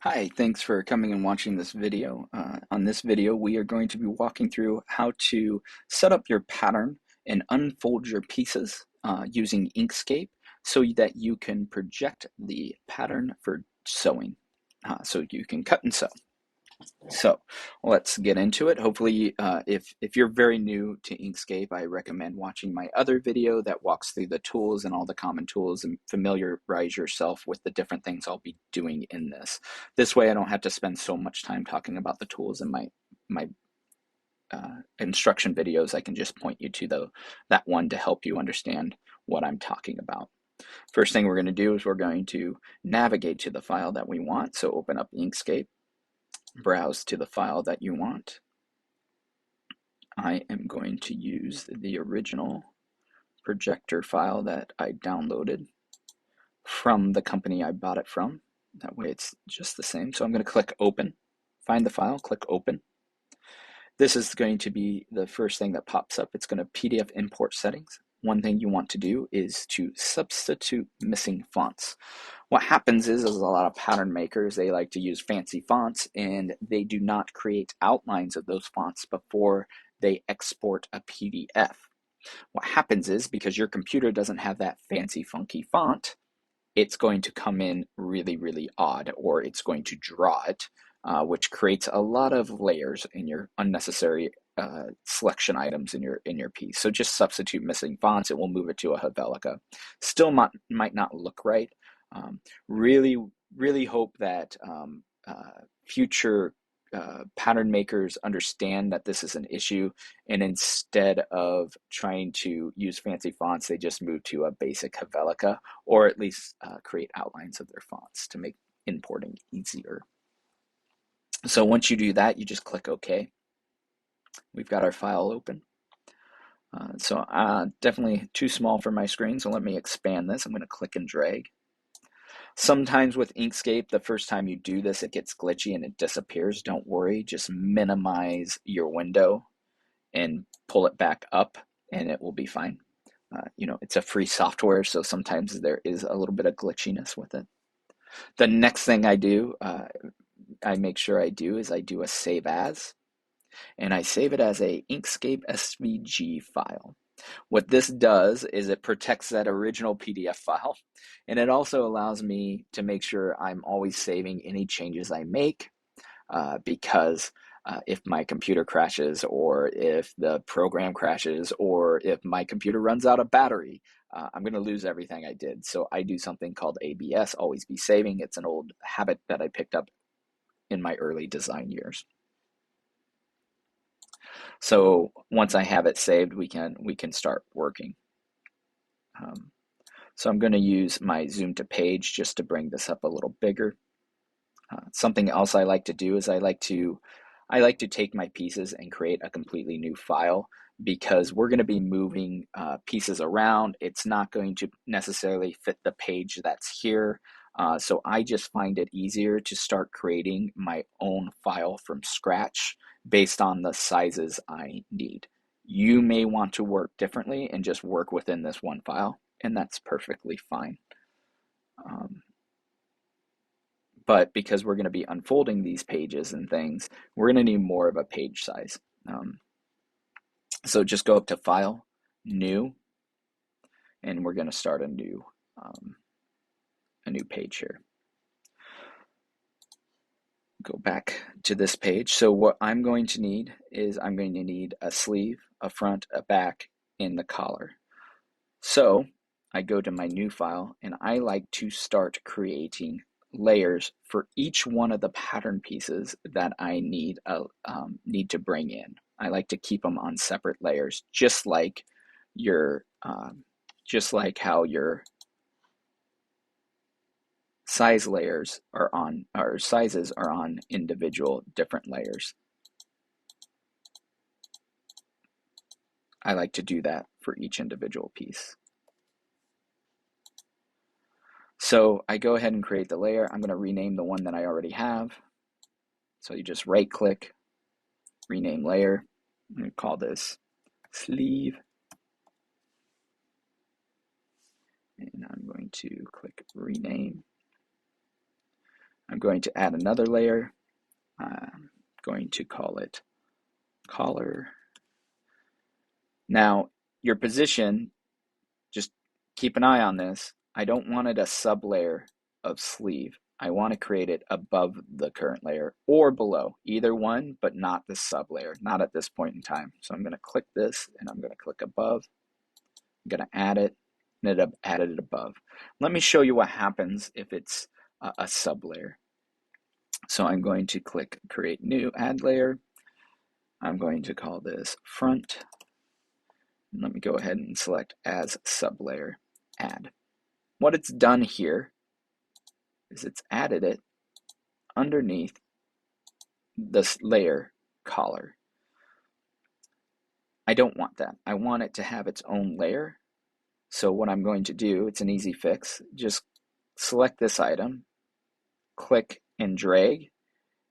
Hi, thanks for coming and watching this video. On this video, we are going to be walking through how to set up your pattern and unfold your pieces using Inkscape so that you can project the pattern for sewing. So you can cut and sew. So let's get into it. Hopefully, if you're very new to Inkscape, I recommend watching my other video that walks through the tools and all the common tools and familiarize yourself with the different things I'll be doing in this. This way, I don't have to spend so much time talking about the tools in my instruction videos. I can just point you to that one to help you understand what I'm talking about. First thing we're going to do is we're going to navigate to the file that we want. So open up Inkscape, browse to the file that you want. I am going to use the original projector file that I downloaded from the company I bought it from. That way it's just the same. So I'm going to click open, find the file, click open. This is going to be the first thing that pops up. It's going to PDF import settings. One thing you want to do is to substitute missing fonts. What happens is a lot of pattern makers, they like to use fancy fonts and they do not create outlines of those fonts before they export a PDF. What happens is because your computer doesn't have that fancy funky font, it's going to come in really, really odd, or it's going to draw it, which creates a lot of layers in your unnecessary selection items in your piece. So just substitute missing fonts. It will move it to a Havelica. Still might not look right. Really, really hope that future pattern makers understand that this is an issue, and instead of trying to use fancy fonts, they just move to a basic Havelica, or at least create outlines of their fonts to make importing easier. So once you do that, you just click OK. We've got our file open. Definitely too small for my screen, so let me expand this. I'm going to click and drag. Sometimes with Inkscape, the first time you do this, it gets glitchy and it disappears. Don't worry, just minimize your window and pull it back up and it will be fine. It's a free software, so sometimes there is a little bit of glitchiness with it. The next thing I do, I make sure I do, is I do a save as, and I save it as a Inkscape SVG file. What this does is it protects that original PDF file, and it also allows me to make sure I'm always saving any changes I make, because if my computer crashes, or if the program crashes, or if my computer runs out of battery, I'm going to lose everything I did. So I do something called ABS, always be saving. It's an old habit that I picked up in my early design years. So once I have it saved, we can start working. So I'm going to use my zoom to page just to bring this up a little bigger. Something else I like to do is I like to take my pieces and create a completely new file, because we're going to be moving pieces around. It's not going to necessarily fit the page that's here. So I just find it easier to start creating my own file from scratch based on the sizes I need. You may want to work differently and just work within this one file, and that's perfectly fine. But because we're going to be unfolding these pages and things, we're going to need more of a page size. So just go up to File, New, and we're going to start a new page here. Go back to this page. So what I'm going to need is I'm going to need a sleeve, a front, a back, and the collar. So I go to my new file, and I like to start creating layers for each one of the pattern pieces that I need to bring in. I like to keep them on separate layers, just like how your sizes are on individual different layers. I like to do that for each individual piece. So I go ahead and create the layer. I'm going to rename the one that I already have. So you just right click, rename layer. I'm going to call this sleeve. And I'm going to click rename. I'm going to add another layer. I'm going to call it collar. Now, your position, just keep an eye on this. I don't want it a sub-layer of sleeve. I want to create it above the current layer or below, either one, but not the sub-layer, not at this point in time. So I'm going to click this and I'm going to click above. I'm going to add it and it added it above. Let me show you what happens if it's a sub-layer. So I'm going to click create new add layer. I'm going to call this front. And let me go ahead and select as sublayer add. What it's done here is it's added it underneath this layer collar. I don't want that. I want it to have its own layer. So what I'm going to do, it's an easy fix, just select this item, click and drag,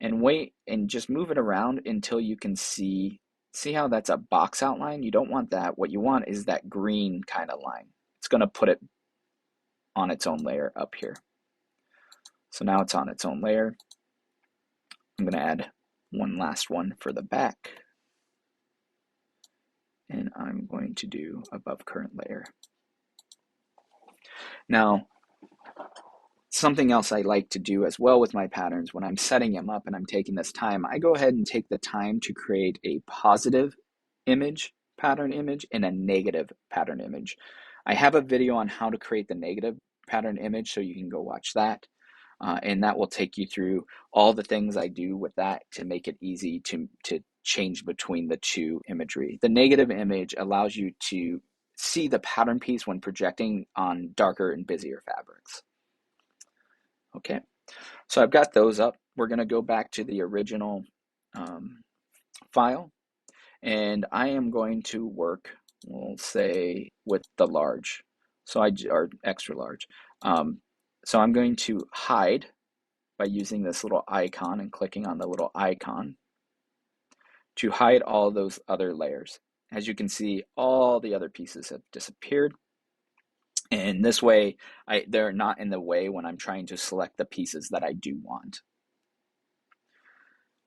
and wait and just move it around until you can see how that's a box outline? You don't want that. What you want is that green kind of line. It's going to put it on its own layer up here. So now it's on its own layer. I'm going to add one last one for the back. And I'm going to do above current layer. Now, something else I like to do as well with my patterns when I'm setting them up and I'm taking this time, I go ahead and take the time to create a positive image, pattern image, and a negative pattern image. I have a video on how to create the negative pattern image, so you can go watch that. And that will take you through all the things I do with that to make it easy to change between the two imagery. The negative image allows you to see the pattern piece when projecting on darker and busier fabrics. Okay, so I've got those up. We're going to go back to the original file, and I am going to work, we'll say, with the large, or extra large. So I'm going to hide by using this little icon and clicking on the little icon to hide all those other layers. As you can see, all the other pieces have disappeared. And this way, they're not in the way when I'm trying to select the pieces that I do want.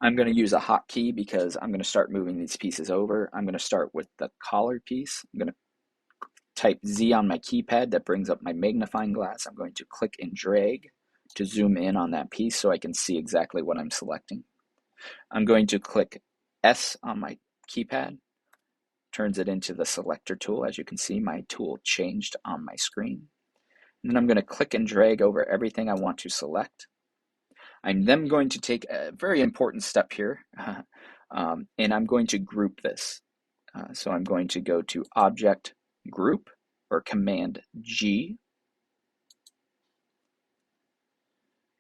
I'm going to use a hotkey because I'm going to start moving these pieces over. I'm going to start with the collar piece. I'm going to type Z on my keypad. That brings up my magnifying glass. I'm going to click and drag to zoom in on that piece so I can see exactly what I'm selecting. I'm going to click S on my keypad. Turns it into the selector tool. As you can see, my tool changed on my screen. And then I'm going to click and drag over everything I want to select. I'm then going to take a very important step here, and I'm going to group this. So I'm going to go to Object, Group, or Command G.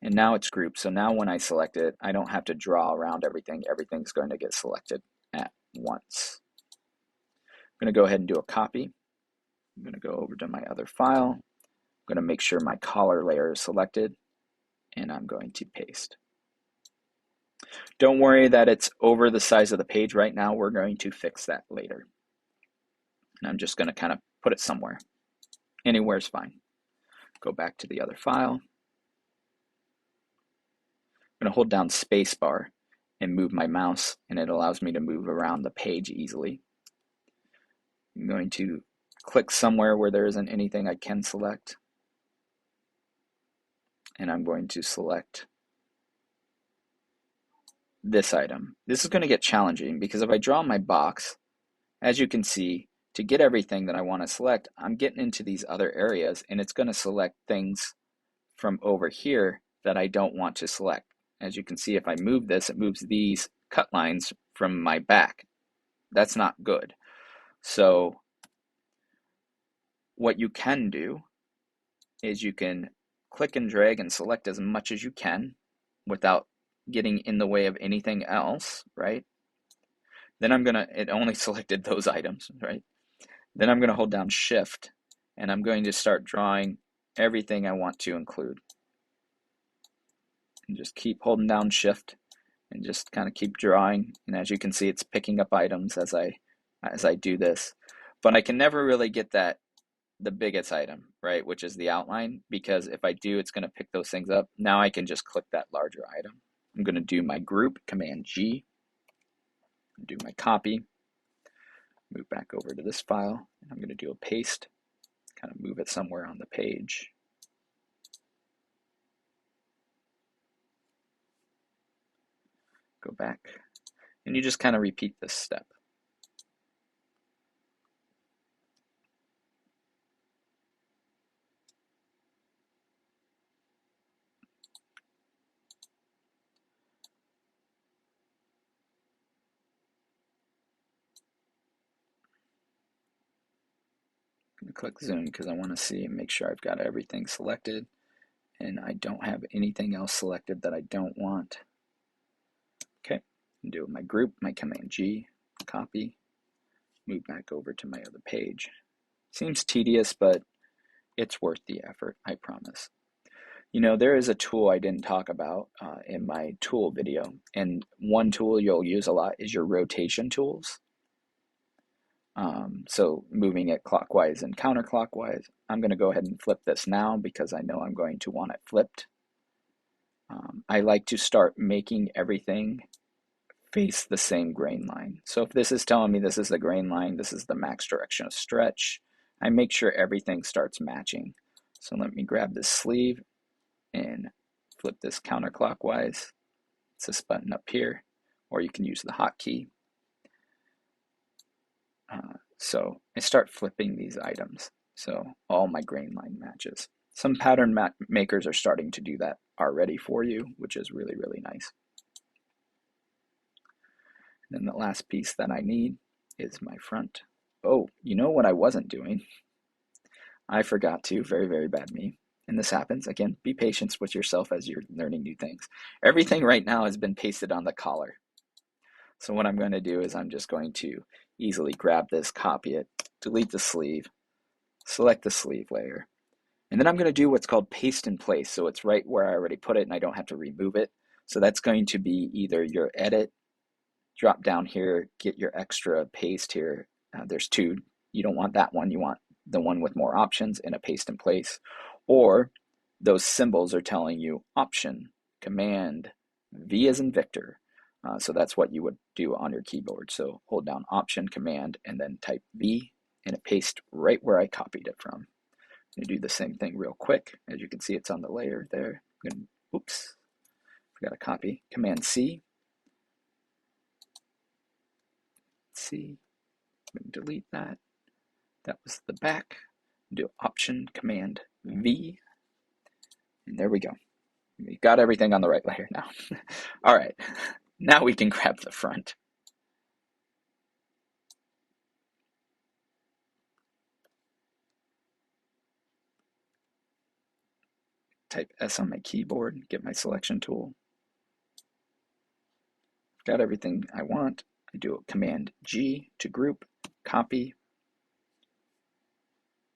And now it's grouped. So now when I select it, I don't have to draw around everything. Everything's going to get selected at once. I'm going to go ahead and do a copy. I'm going to go over to my other file. I'm going to make sure my collar layer is selected, and I'm going to paste. Don't worry that it's over the size of the page right now. We're going to fix that later. And I'm just going to kind of put it somewhere. Anywhere is fine. Go back to the other file. I'm going to hold down spacebar and move my mouse, and it allows me to move around the page easily. I'm going to click somewhere where there isn't anything I can select. And I'm going to select this item. This is going to get challenging because if I draw my box, as you can see, to get everything that I want to select, I'm getting into these other areas, and it's going to select things from over here that I don't want to select. As you can see, if I move this, it moves these cut lines from my back. That's not good. So what you can do is you can click and drag and select as much as you can without getting in the way of anything else, right? Then it only selected those items, right? Then I'm gonna hold down Shift, and I'm going to start drawing everything I want to include. And just keep holding down Shift and just kind of keep drawing. And as you can see, it's picking up items as I do this. But I can never really get the biggest item. right, which is the outline, because if I do, it's going to pick those things up. Now I can just click that larger item. I'm going to do my group, Command G, do my copy, move back over to this file, and I'm going to do a paste, kind of move it somewhere on the page. Go back, and you just kind of repeat this step. I'm going to click zoom because I want to see and make sure I've got everything selected and I don't have anything else selected that I don't want. Okay, do my group, my Command G, copy, move back over to my other page. Seems tedious, but it's worth the effort, I promise. You know, there is a tool I didn't talk about in my tool video, and one tool you'll use a lot is your rotation tools. So moving it clockwise and counterclockwise. I'm going to go ahead and flip this now because I know I'm going to want it flipped. I like to start making everything face the same grain line. So if this is telling me this is the grain line, this is the max direction of stretch, I make sure everything starts matching. So let me grab this sleeve and flip this counterclockwise. It's this button up here, or you can use the hotkey. So I start flipping these items. So all my grain line matches. Some pattern makers are starting to do that already for you, which is really, really nice. And then the last piece that I need is my front. Oh, you know what I wasn't doing? I forgot to, very, very bad me. And this happens. Again, be patient with yourself as you're learning new things. Everything right now has been pasted on the collar. So what I'm going to do is I'm just going to easily grab this, copy it, delete the sleeve, select the sleeve layer. And then I'm going to do what's called paste in place. So it's right where I already put it and I don't have to remove it. So that's going to be either your edit, drop down here, get your extra paste here. There's two. You don't want that one. You want the one with more options and a paste in place. Or those symbols are telling you Option, Command, V as in Victor. So that's what you would do on your keyboard. So hold down Option, Command, and then type V, and it pastes right where I copied it from. I'm going to do the same thing real quick. As you can see, it's on the layer there. Oops, forgot a copy. Command C. C. Delete that. That was the back. Do Option, Command, V. And there we go. We got everything on the right layer now. All right, now we can grab the front. Type S on my keyboard, get my selection tool. Got everything I want. I do a Command G to group, copy,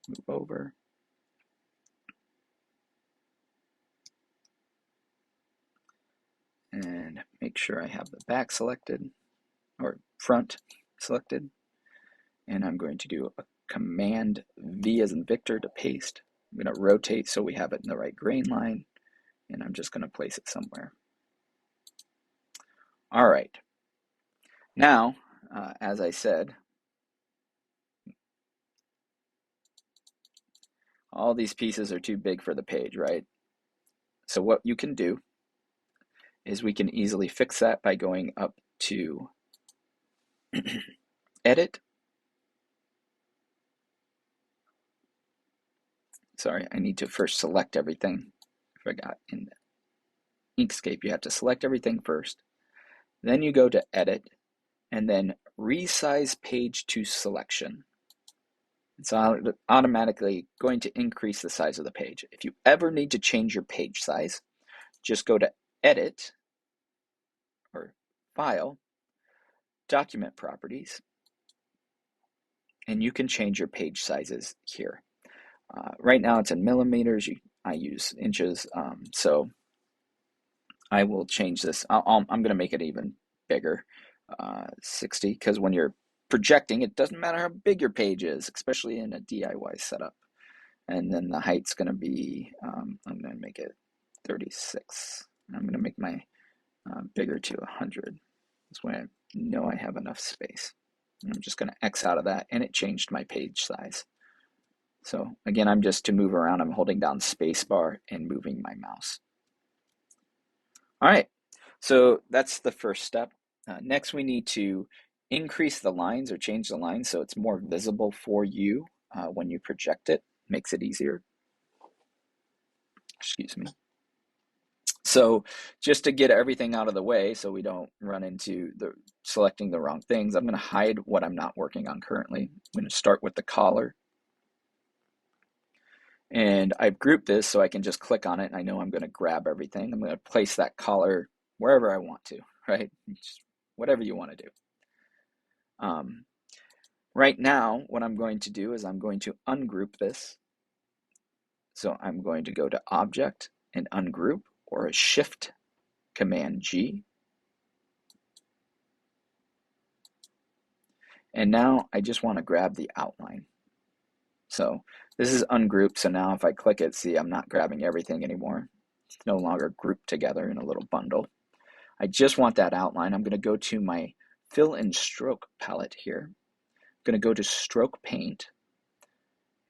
move over. And make sure I have the back selected, or front selected. And I'm going to do a Command V as in Victor to paste. I'm going to rotate so we have it in the right grain line, and I'm just going to place it somewhere. All right. Now, as I said, all these pieces are too big for the page, right? So what you can do is we can easily fix that by going up to Edit. Sorry, I need to first select everything. I forgot, in Inkscape, you have to select everything first. Then you go to Edit, and then Resize Page to Selection. It's automatically going to increase the size of the page. If you ever need to change your page size, just go to Edit, or File, Document Properties, and you can change your page sizes here. Right now it's in millimeters. I use inches, so I will change this. I'm going to make it even bigger, 60, because when you're projecting, it doesn't matter how big your page is, especially in a DIY setup. And then the height's going to be, I'm going to make it 36. I'm going to make my bigger to 100. This way I know I have enough space. And I'm just going to X out of that, and it changed my page size. So again, I'm just to move around, I'm holding down spacebar and moving my mouse. All right, so that's the first step. Next, we need to increase the lines or change the lines so it's more visible for you when you project it. Makes it easier. Excuse me. So just to get everything out of the way so we don't run into selecting the wrong things, I'm going to hide what I'm not working on currently. I'm going to start with the collar. And I've grouped this so I can just click on it and I know I'm going to grab everything. I'm going to place that collar wherever I want to, right? Just whatever you want to do. Right now, what I'm going to do is I'm going to ungroup this. So I'm going to go to Object and Ungroup, or a Shift Command G. And now I just want to grab the outline. So this is ungrouped, so now if I click it, see I'm not grabbing everything anymore. It's no longer grouped together in a little bundle. I just want that outline. I'm going to go to my Fill and Stroke palette here. I'm going to go to Stroke Paint.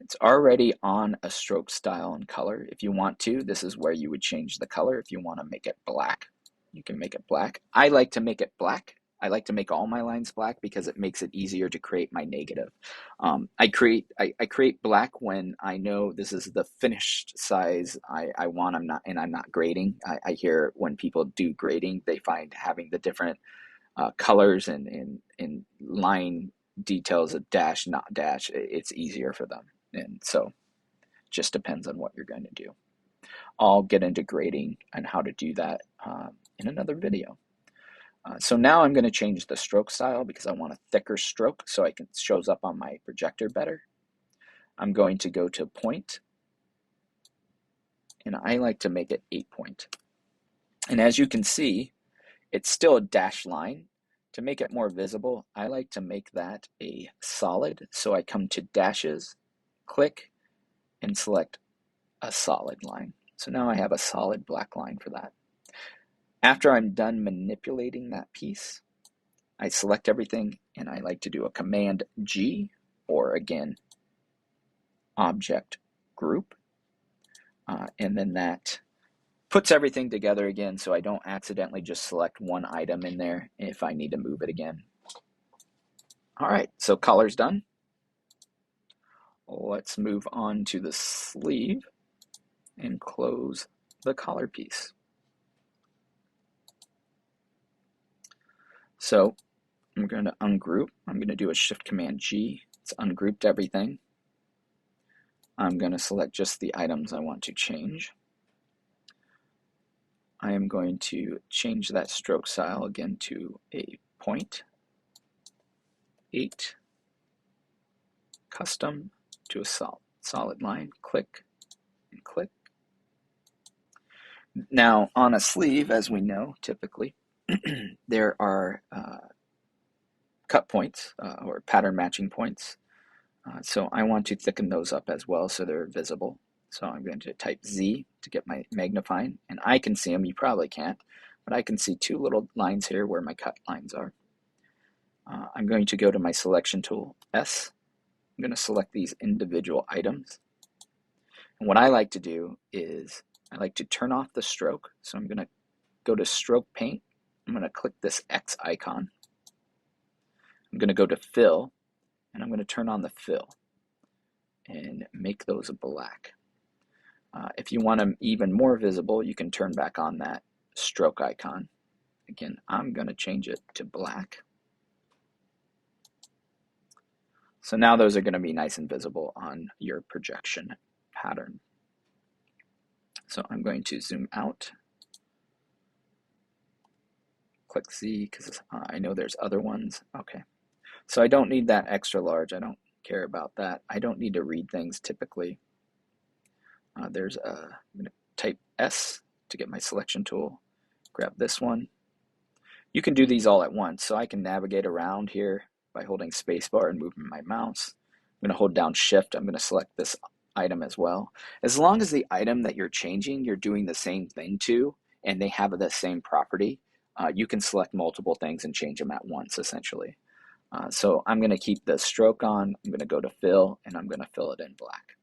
It's already on a stroke style and color. If you want to, this is where you would change the color. If you want to make it black, you can make it black. I like to make it black. I like to make all my lines black because it makes it easier to create my negative. I create black when I know this is the finished size I want. I'm not grading. I hear when people do grading, they find having the different colors and line details of dash, not dash, it's easier for them. And so it just depends on what you're going to do. I'll get into grading and how to do that in another video. So now I'm going to change the stroke style because I want a thicker stroke so it shows up on my projector better. I'm going to go to point, and I like to make it 8 point. And as you can see, it's still a dashed line. To make it more visible, I like to make that a solid. So I come to dashes, click, and select a solid line. So now I have a solid black line for that. After I'm done manipulating that piece, I select everything and I like to do a Command G, or again, Object Group. And then that puts everything together again so I don't accidentally just select one item in there if I need to move it again. All right, so collar's done. Let's move on to the sleeve and close the collar piece. So I'm going to ungroup. I'm going to do a Shift Command G. It's ungrouped everything. I'm going to select just the items I want to change. I am going to change that stroke style again to a point, 8, custom to a solid line, click and click. Now on a sleeve, as we know, typically, there are cut points or pattern matching points. So I want to thicken those up as well so they're visible. So I'm going to type Z to get my magnifying, and I can see them. You probably can't, but I can see 2 little lines here where my cut lines are. I'm going to go to my selection tool, S. I'm going to select these individual items. And what I like to do is I like to turn off the stroke. So I'm going to go to Stroke Paint. I'm going to click this X icon. I'm going to go to Fill, and I'm going to turn on the fill and make those black. If you want them even more visible, you can turn back on that stroke icon. Again, I'm going to change it to black. So now those are going to be nice and visible on your projection pattern. So I'm going to zoom out, click Z because I know there's other ones. Okay, so I don't need that extra large. I don't care about that. I don't need to read things typically. I'm going to type S to get my selection tool, grab this one. You can do these all at once, so I can navigate around here by holding spacebar and moving my mouse. I'm going to hold down Shift. I'm going to select this item as well. As long as the item that you're changing, you're doing the same thing to, and they have the same property, you can select multiple things and change them at once, essentially. So I'm going to keep the stroke on, I'm going to go to fill, and I'm going to fill it in black.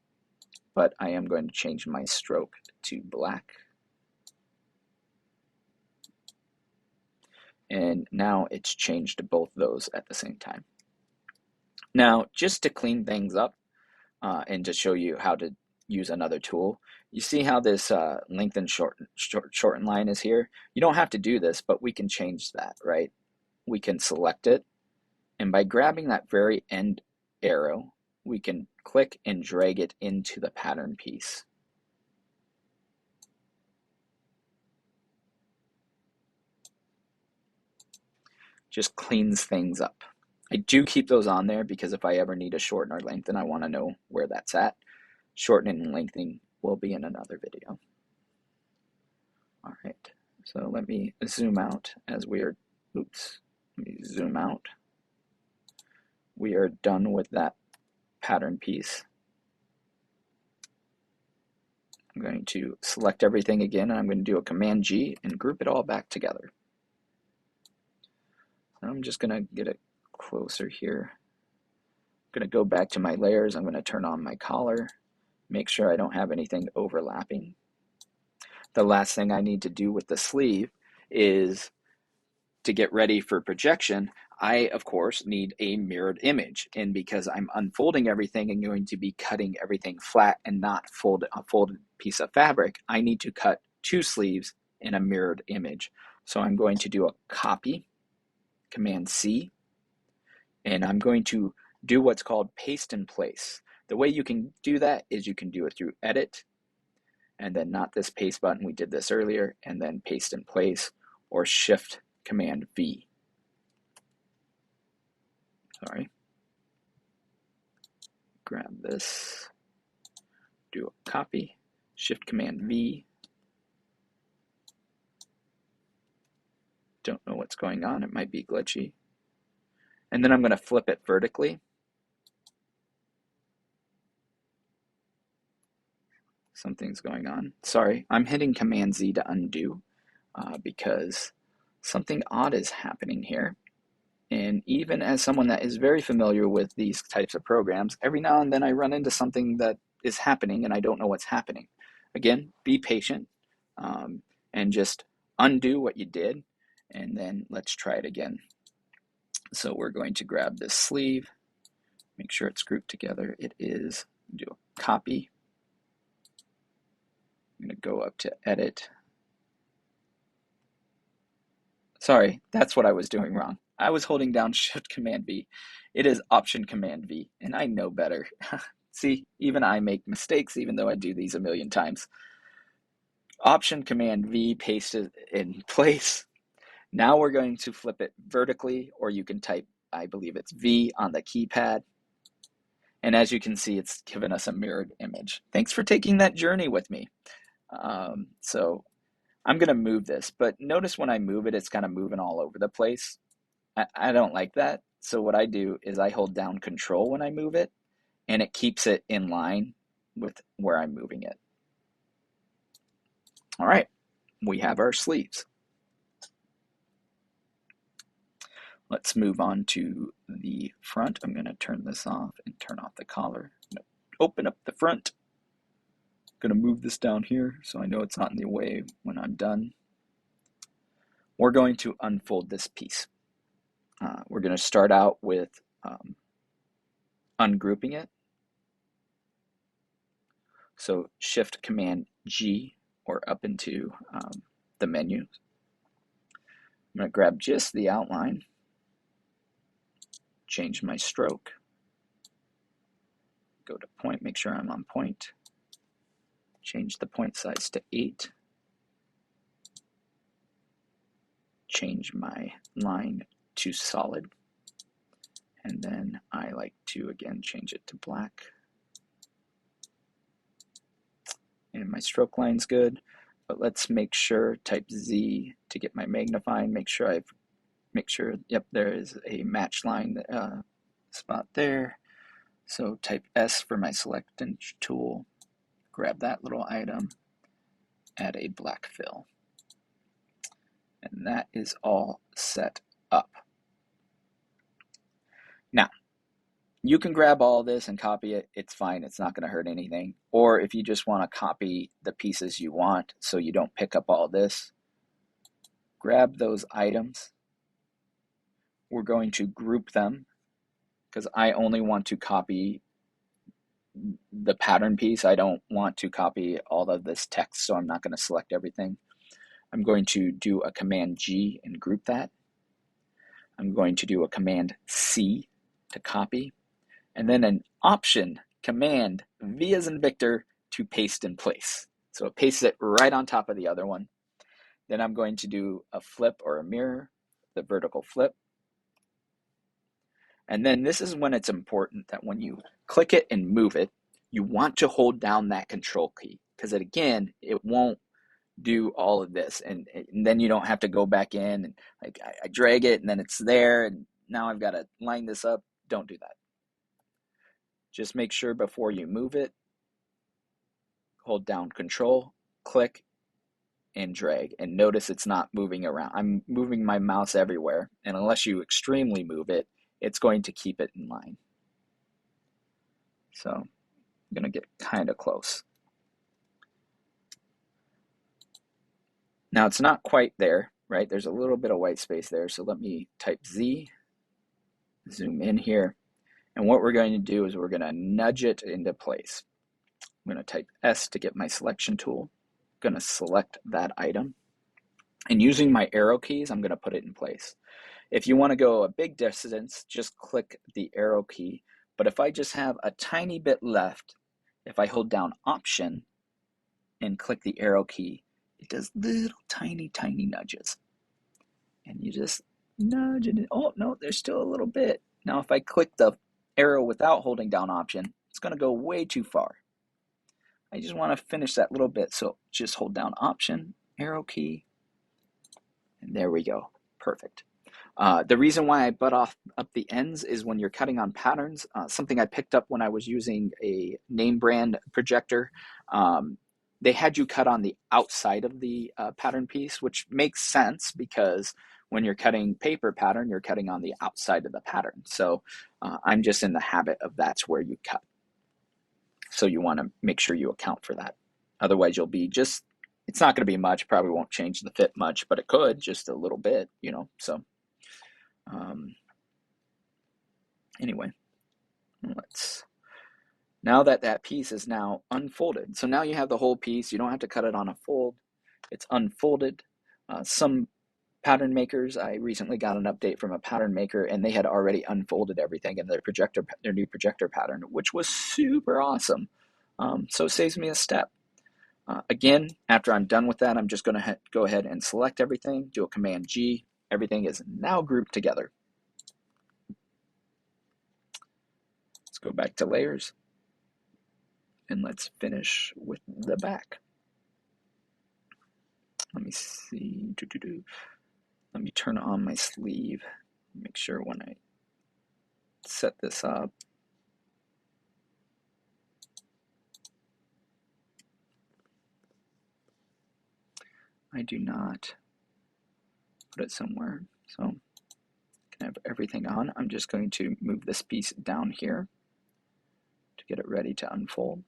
But I am going to change my stroke to black. And now it's changed to both those at the same time. Now, just to clean things up and to show you how to use another tool, you see how this lengthen shorten line is here? You don't have to do this, but we can change that, right? We can select it, and by grabbing that very end arrow, we can click and drag it into the pattern piece. Just cleans things up. I do keep those on there because if I ever need to shorten or lengthen, I want to know where that's at. Shortening and lengthening will be in another video. All right, so let me zoom out as we are, oops, let me zoom out. We are done with that pattern piece. I'm going to select everything again, and I'm going to do a Command G and group it all back together. So I'm just going to get it closer here. I'm going to go back to my layers. I'm going to turn on my collar, make sure I don't have anything overlapping. The last thing I need to do with the sleeve is to get ready for projection. I, of course, need a mirrored image. And because I'm unfolding everything and going to be cutting everything flat and not a folded piece of fabric, I need to cut 2 sleeves in a mirrored image. So I'm going to do a copy, Command C, and I'm going to do what's called paste in place. The way you can do that is you can do it through Edit, and then not this paste button, we did this earlier, and then paste in place, or Shift Command V. Sorry. Grab this, do a copy, Shift Command V. Don't know what's going on, it might be glitchy. And then I'm going to flip it vertically. Something's going on. Sorry, I'm hitting Command Z to undo because something odd is happening here. And even as someone that is very familiar with these types of programs, every now and then I run into something that is happening and I don't know what's happening. Again, be patient and just undo what you did, and then let's try it again. So we're going to grab this sleeve, make sure it's grouped together. It is, do a copy. I'm going to go up to Edit. Sorry, that's what I was doing wrong. I was holding down Shift Command V. It is Option Command V, and I know better. See, even I make mistakes, even though I do these a million times. Option Command V, paste it in place. Now we're going to flip it vertically, or you can type, I believe it's V on the keypad. And as you can see, it's given us a mirrored image. Thanks for taking that journey with me. So I'm going to move this, but notice when I move it, it's kind of moving all over the place. I don't like that. So what I do is I hold down Control when I move it, and it keeps it in line with where I'm moving it. All right, we have our sleeves. Let's move on to the front. I'm going to turn this off and turn off the collar. I'm going to open up the front. I'm going to move this down here so I know it's not in the way when I'm done. We're going to unfold this piece. We're going to start out with ungrouping it. So Shift Command G, or up into the menu. I'm going to grab just the outline, change my stroke, go to point, make sure I'm on point, change the point size to 8, change my line to solid, and then I like to again change it to black. And my stroke line's good, but let's make sure, type Z to get my magnifying, make sure, yep, there is a match line spot there. So type S for my selection tool, grab that little item, add a black fill. And that is all set up. Now, you can grab all this and copy it. It's fine. It's not going to hurt anything. Or if you just want to copy the pieces you want so you don't pick up all this, grab those items. We're going to group them because I only want to copy the pattern piece. I don't want to copy all of this text, so I'm not going to select everything. I'm going to do a Command G and group that. I'm going to do a Command C to copy, and then an Option Command V as in Victor to paste in place. So it pastes it right on top of the other one. Then I'm going to do a flip or a mirror, the vertical flip. And then this is when it's important that when you click it and move it, you want to hold down that control key because again, it won't do all of this. And then you don't have to go back in and like I drag it and then it's there and now I've got to line this up. Don't do that. Just make sure before you move it, hold down control, click, and drag. And notice it's not moving around. I'm moving my mouse everywhere. And unless you extremely move it, it's going to keep it in line. So I'm going to get kind of close. Now it's not quite there, right? There's a little bit of white space there. So let me type Z, zoom in here. And what we're going to do is we're going to nudge it into place. I'm going to type S to get my selection tool. I'm going to select that item. And using my arrow keys, I'm going to put it in place. If you want to go a big distance, just click the arrow key. But if I just have a tiny bit left, if I hold down Option and click the arrow key, it does little tiny nudges. And you just nudge it. Oh, no, there's still a little bit. Now, if I click the arrow without holding down Option, it's going to go way too far. I just want to finish that little bit. So just hold down Option, arrow key, and there we go. Perfect. The reason why I butt off up the ends is when you're cutting on patterns, something I picked up when I was using a name brand projector. They had you cut on the outside of the pattern piece, which makes sense because when you're cutting paper pattern, you're cutting on the outside of the pattern. So I'm just in the habit of that's where you cut. So you want to make sure you account for that. Otherwise, you'll be just, it's not going to be much, probably won't change the fit much, but it could just a little bit, you know, so. Anyway, now that piece is now unfolded. So now you have the whole piece. You don't have to cut it on a fold. It's unfolded. Some pattern makers, I recently got an update from a pattern maker and they had already unfolded everything in their new projector pattern, which was super awesome. So it saves me a step. Again, after I'm done with that, I'm just going to go ahead and select everything, do a Command G. Everything is now grouped together. Let's go back to layers and let's finish with the back. Let me see. Let me turn on my sleeve. Make sure when I set this up, I do not put it somewhere. So I can have everything on. I'm just going to move this piece down here to get it ready to unfold.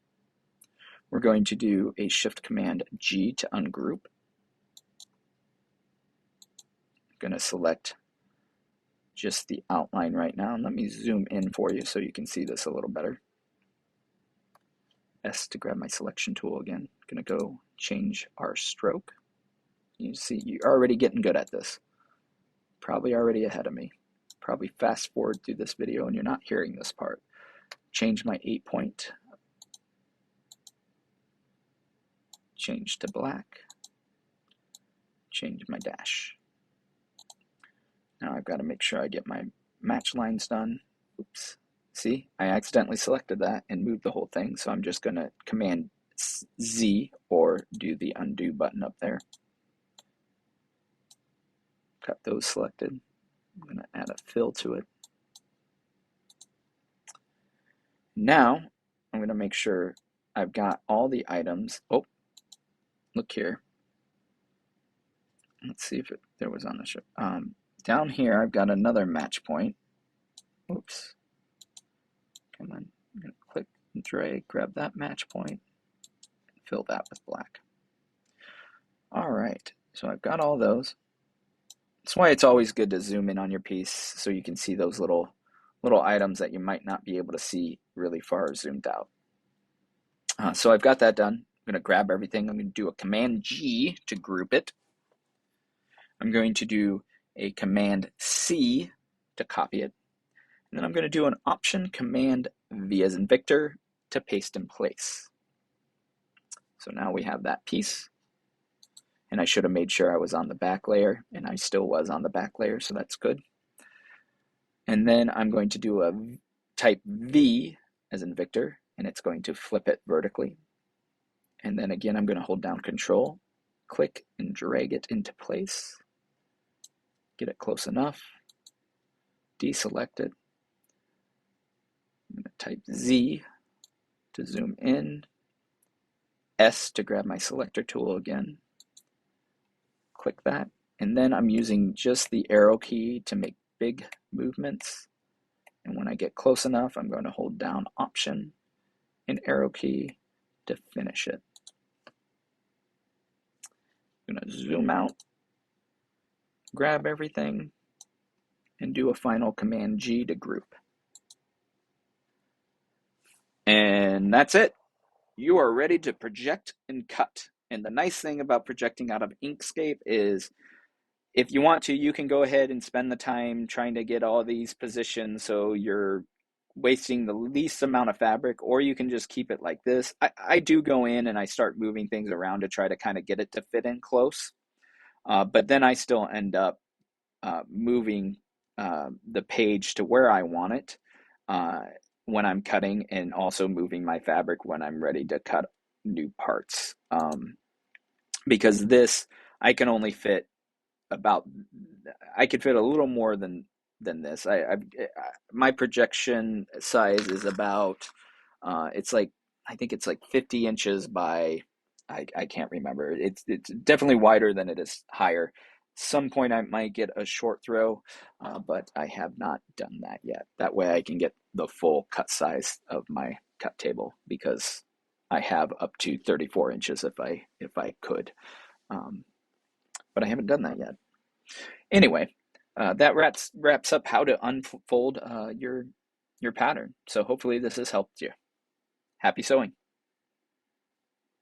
We're going to do a Shift Command G to ungroup. I'm going to select just the outline right now. And let me zoom in for you so you can see this a little better. S to grab my selection tool again. I'm going to go change our stroke. You see, you're already getting good at this. Probably already ahead of me. Probably fast forward through this video and you're not hearing this part. Change my 8-point. Change to black. Change my dash. Now I've got to make sure I get my match lines done. Oops. See, I accidentally selected that and moved the whole thing. So I'm just going to Command Z or do the undo button up there. Got those selected. I'm going to add a fill to it. Now I'm going to make sure I've got all the items. Oh, look here. Let's see if there was on the show. Down here, I've got another match point. Oops. Come on. I'm going to click and drag, grab that match point, fill that with black. All right. So I've got all those. That's why it's always good to zoom in on your piece so you can see those little items that you might not be able to see really far zoomed out. So I've got that done. I'm going to grab everything. I'm going to do a Command G to group it. I'm going to do a Command C to copy it. And then I'm going to do an Option Command V as in Victor to paste in place. So now we have that piece. And I should have made sure I was on the back layer, and I still was on the back layer, so that's good. And then I'm going to do a type V as in Victor, and it's going to flip it vertically. And then again, I'm going to hold down Control, click and drag it into place. Get it close enough. Deselect it. I'm going to type Z to zoom in. S to grab my selector tool again. Click that. And then I'm using just the arrow key to make big movements. And when I get close enough, I'm going to hold down Option and arrow key to finish it. I'm going to zoom out, grab everything, and do a final Command G to group. And that's it. You are ready to project and cut. And the nice thing about projecting out of Inkscape is if you want to, you can go ahead and spend the time trying to get all these positions so you're wasting the least amount of fabric, or you can just keep it like this. I do go in and I start moving things around to try to kind of get it to fit in close. But then I still end up moving the page to where I want it when I'm cutting, and also moving my fabric when I'm ready to cut new parts. Because this, I can only fit about, I could fit a little more than this. My projection size is about, it's like, I think it's like 50 inches by, I can't remember. It's definitely wider than it is higher. Some point I might get a short throw, but I have not done that yet. That way I can get the full cut size of my cut table, because I have up to 34 inches if I could. But I haven't done that yet. Anyway, that wraps up how to unfold your pattern. So hopefully this has helped you. Happy sewing.